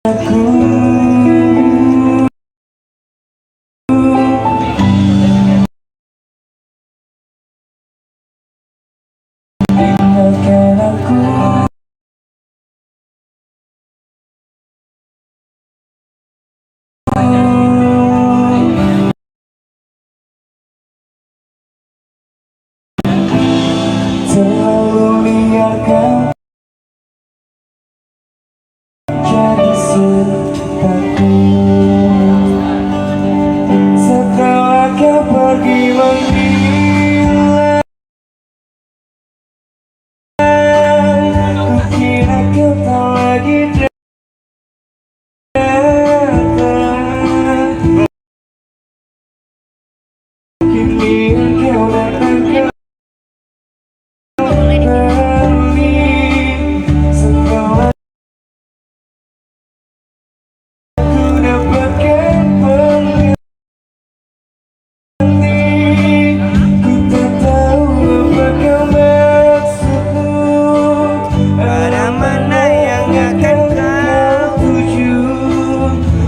Selalu biarkan jadi cintaku. Setelah kau pergi menghilang, kukira kau tak lagi datang. Kini kau datang kembali. Setelah ku dapatkan pengganti, ku tak tahu apa kau maksudmu. Arah mana yang akan kau tuju,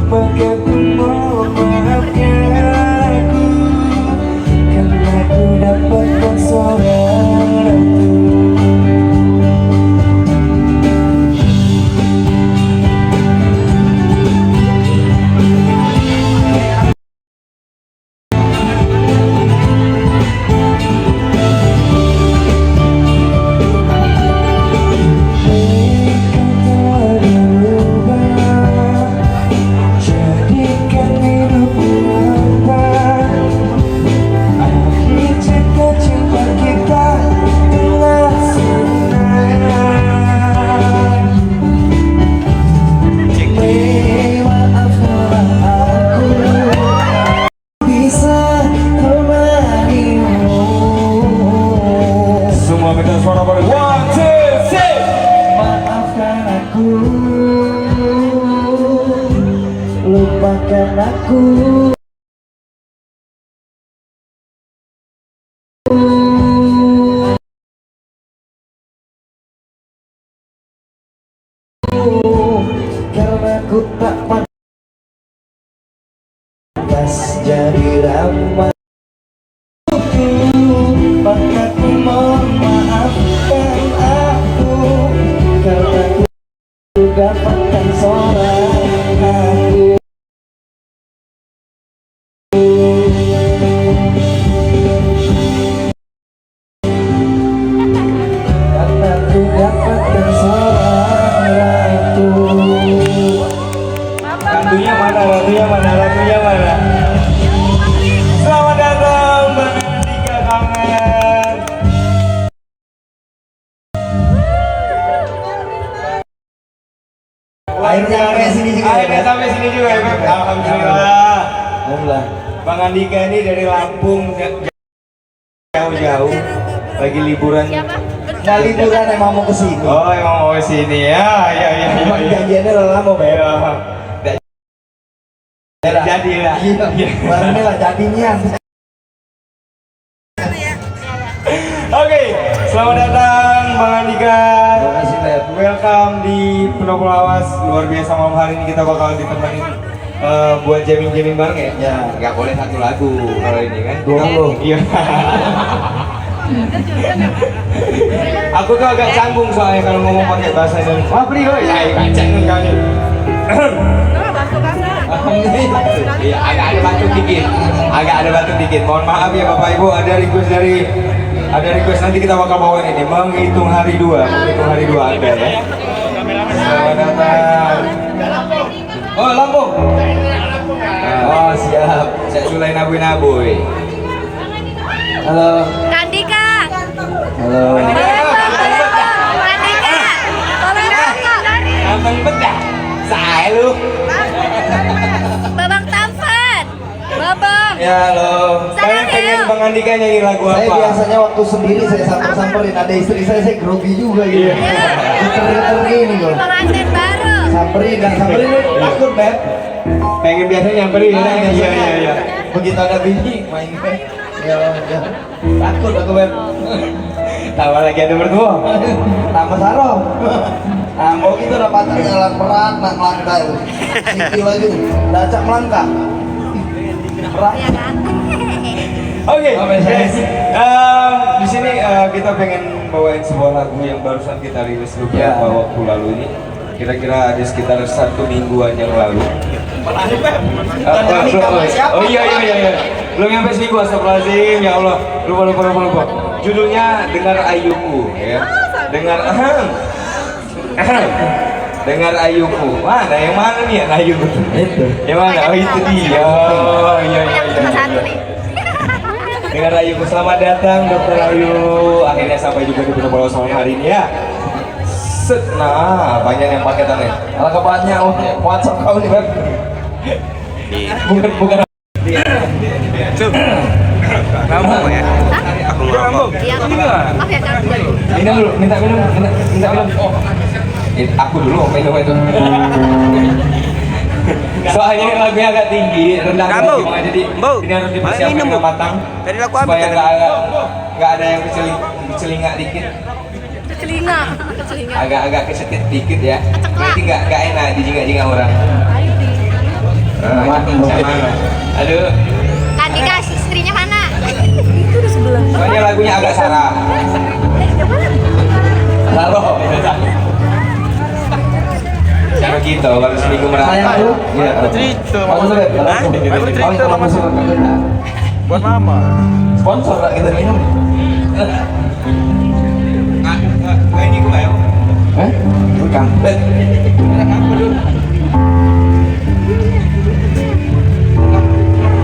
maka ku mohon maafkan aku, karena ku dapatkan seorang ratu. Jadikan hidupku hampa, akhir cinta-cinta kita telah sirna. Maafkanlah aku, bisa temanimu. Semua minta suara pada 1, 2, 3. Maafkan aku, lupakan aku. Karena ku tak pantas jadi ramah, maka ku mohon maafkan aku, karena ku dapatkan seorang aku. Karena ku dapatkan seorang ratu. Ratunya mana? Ratunya mana? Ratunya mana? Selamat datang Mbak Tika Kangen. Akhirnya sampai sini juga ya, Akhirnya Beb? sampai sini juga ya, Beb. Alhamdulillah. Alhamdulillah. Bang Andika ini dari Lampung jauh-jauh lagi liburan. Nggak liburan, emang mau kesini. Oh, emang mau ke sini ya? Ya. Emang janjiannya udah lama, Beb. Jadi lah. Iya, barangnya lah jadinya. Oke, selamat datang Bang Andika. Terima kasih, Beb. Welcome di Pendopo Lawas. Luar biasa malam hari ini kita bakal ditemenin buat jamming-jamming bareng ya. Ya. Nggak boleh satu lagu kalau ini kan. 20. Iya. Aku tuh agak canggung soalnya kalau ngomong pakai bahasa Indonesia. Wah, beri hoi. Ya, canggung kali. Iya, agak ada batuk dikit. Agak ada batuk dikit. Mohon maaf ya Bapak Ibu, ada request nanti kita bakal bawain ini menghitung hari 2 ada ya. Selamat datang. Oh, Lampung. Oh, siap. Saya Sulai Nabuy. Halo. Kandika. Halo. Gampang bedah. Saya lu. Babang Tampan. Babang. Ya, halo. Kalian pengen Bang Andika nyanyi lagu apa? Saya biasanya waktu sendiri saya samperin, ada istri saya grogi juga gitu. Geter-geter gini kok. Pengantin baru. Samperin takut, Beb. Pengen biasanya nyamperin ya. Iya. Begitu ada bini main Beb. Ya. Takut aku, Beb. Tawa lagi ada berdua. Tambah sarong. Nah, mau gitu dapat jalan berat, nak melangkah itu. Sikil lagi tuh, dacak melangkah. Berat. Ya kan? Oke, Oke, guys. Di sini kita pengen bawain sebuah lagu yang barusan kita rilis beberapa Ya. waktu lalu ini. Kira-kira ada sekitar 1 mingguan yang lalu. Oh iya. Belum nyampe seminggu, astagfirullahaladzim, ya Allah. Lupa. Judulnya Dengar Ayuku, ya. Dengar Dengar Ayuku. Mana yang mana nih yang Ayuku? Itu. Yang mana? Oh itu dia. Oh iya. Cuma satu nih. Dengar Ayuku, selamat datang Dokter Ayu. Akhirnya sampai juga di Pulau Malam hari ini ya. Set, nah banyak yang paketannya. Kalau kebanyakan WhatsApp kau nih, Bang. Bukan. Ngambung ya? Aku ngambung. Iya. Maaf ya Kak. Minum dulu, minta minum. Oh, aku dulu minum itu. Soalnya ini lagunya agak tinggi, rendah Kamu, banget, jadi Bu, ini harus minum, dipersiapkan Bu. dengan matang. Tadi aku ambil supaya tadi. nggak ada yang kecelingak dikit, Telinga. Telinga. agak kesetit dikit ya. Nanti nggak enak dijingak-jingak orang. Sama mana? Aduh, Kak Dika, istrinya mana? Itu di sebelah. soalnya lagunya agak sarah. Halo. Cara gitu, kalau seminggu merata. Sayang lu. Iya. Cerita, Mau Mama. lihat? Hah? Aku cerita, Mama. Buat mama. Sponsor lah kita minum. Ini gue ya. Eh? Bukan.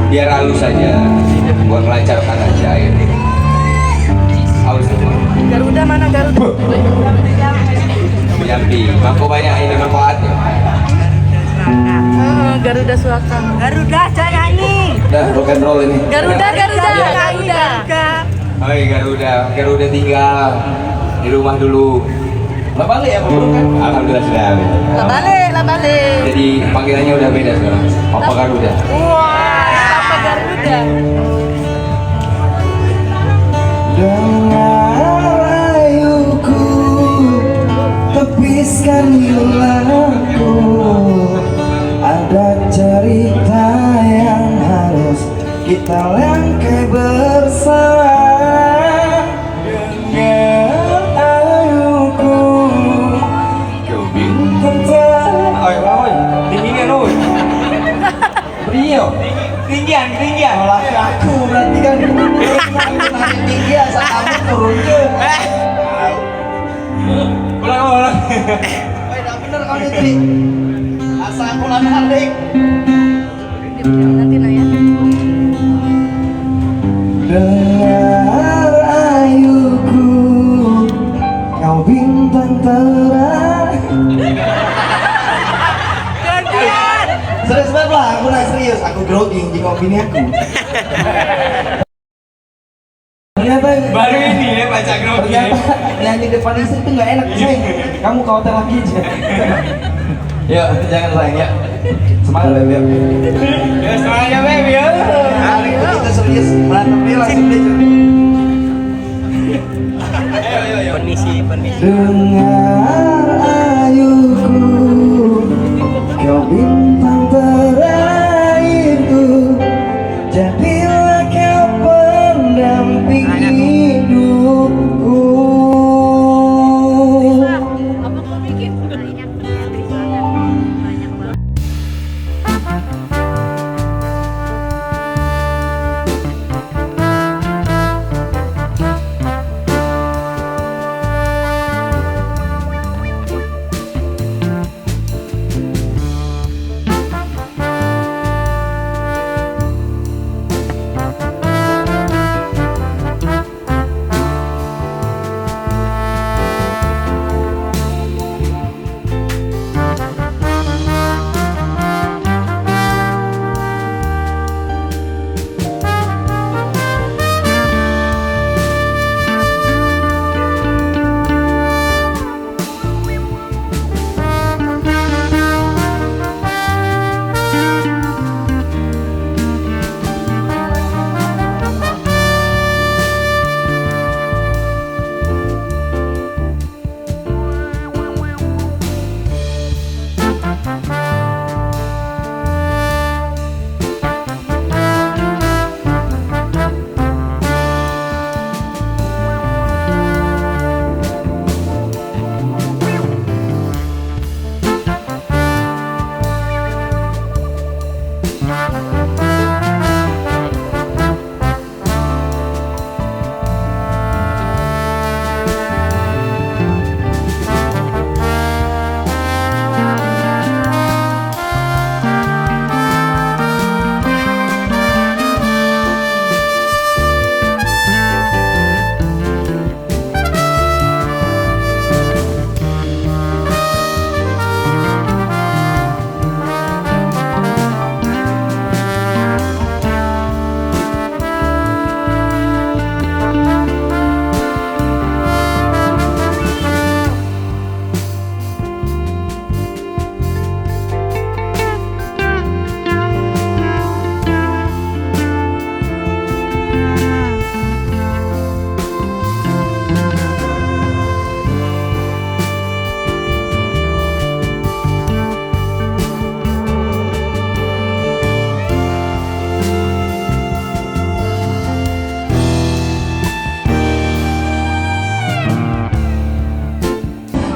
Biar halus saja, buat melancarkan aja ini. Halus itu. Garuda mana Garuda? Jambi, mampu banyak ini manfaatnya. Garuda Suakan. Garuda nyanyi. Dah, rock and roll ini. Garuda. Hai Garuda tinggal di rumah dulu. Lah balik ya, Bro kan? Alhamdulillah sudah. Lah balik. Jadi panggilannya udah beda sekarang. Papa Garuda. Wah, Papa Garuda. Dengar ayuku, tepiskan hilangku. Ada cerita yang harus kita langkai bersama. Dengar ayuku, Kau bingung. tentang Oi, tinggian oi. Rio. Tinggian. Malah ke aku berarti kan. Naik tinggi asal kamu turun ke. Ulang. Woi, dah bener kau nih Tri. Asal aku lama hari. Nanti lah ya. Dengar ayuku, kau bintang terang. Serius banget lah, aku naik serius. Aku grogi jengok bini aku. Ternyata Baru ini ya baca grogi. ternyata nyanyi depan istri itu nggak enak sayang. Kamu khawatir lagi aja. Yuk, jangan sayang ya. Semangat Beb. Yuk. Ya semuanya baby ya. Hari ini kita serius berantem nih langsung deh. Permisi. Dengar ayuku, kau bintang terakhirku, jadilah kau pendamping hidupku. Apa kau bikin? Nah, ini aku banyak banget.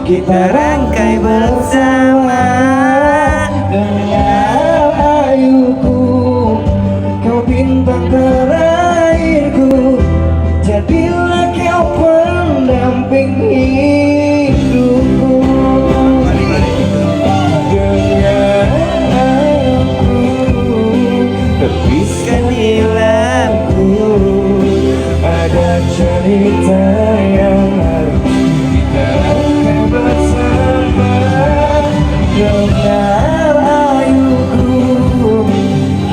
kita rangkai bersama dengan ayuku, kau bintang terakhirku, jadilah kau pendamping hidupku. Dengan ayuku, tepiskan hilangku, ada cerita yang harus kita rangkai bersama dengan ayuku,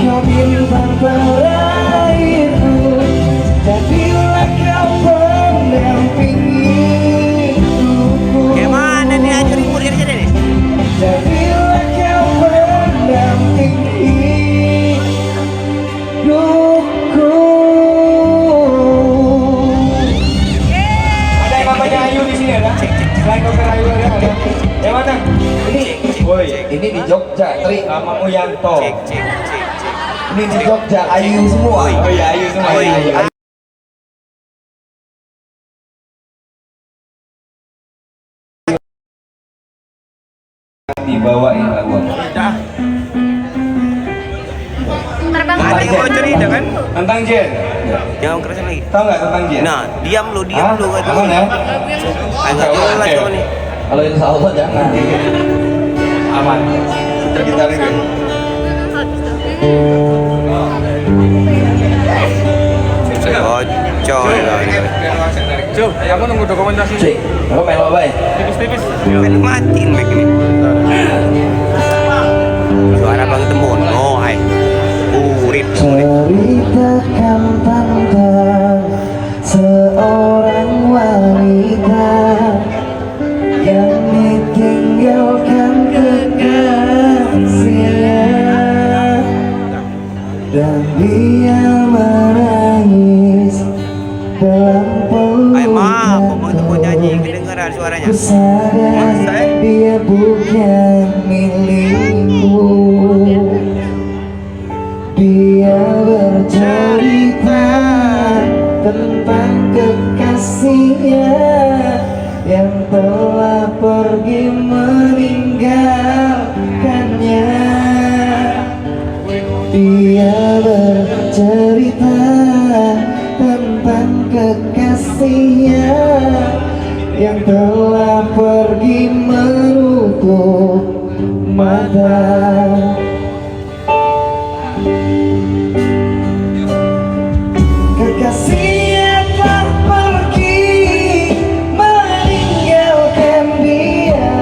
kau bintang terakhirku, jadilah kau pendamping hidupku. Gimana nih aja ribut aja deh. Jadilah kau pendamping hidupku. Ada yang namanya Ayu di sini ada? Selain dokter Ayu ada? Yang mana? Woi, Ini di Jogja, Tri. Mama Muyanto. Cek. Ini di Jogja, Ayu semua. Oh iya, Ayu semua. Ayu. Ayu. Dibawain lagu apa? Terbang Ada yang mau cerita kan? Tentang Jen. Jangan kerasan lagi. Tahu nggak tentang Jen? Nah, diam lu kata. Aman ya? Enggak jelas kau nih. Kalau insya Allah jangan. Aman. Ntar kita review. Coy lah. Cuk, kamu nunggu dokumentasi. Cik, apa melok baik? Tipis-tipis. Kan matiin mic ini. Suara bang tembun. Oh, hai. Urip. Ceritakan tentang seorang wanita yang ditinggalkan kekasihnya, dan dia menangis dalam Hai ma, peluknya. pemain tembun nyanyi kedengaran suaranya. Ku sadar dia bukan milikku. Dia bercerita tentang kekasihnya yang telah pergi meninggalkannya. Dia bercerita tentang kekasihnya yang telah pergi menutup mata. Kekasihnya telah pergi meninggalkan dia,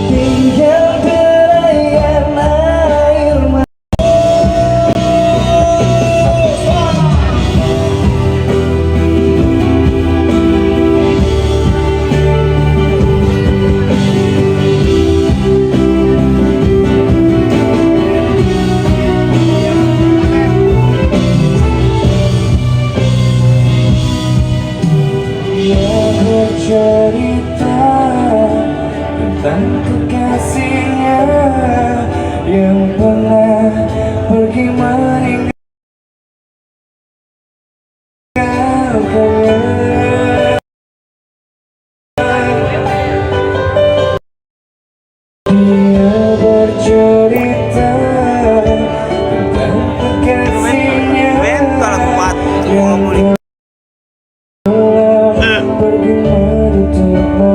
tinggal derayan air mata. Dia bercerita tentang kekasihnya yang pernah pergi meninggalkannya. Dia bercerita tentang kekasihnya Kalau kuat, mau boleh. pergi menutup mata.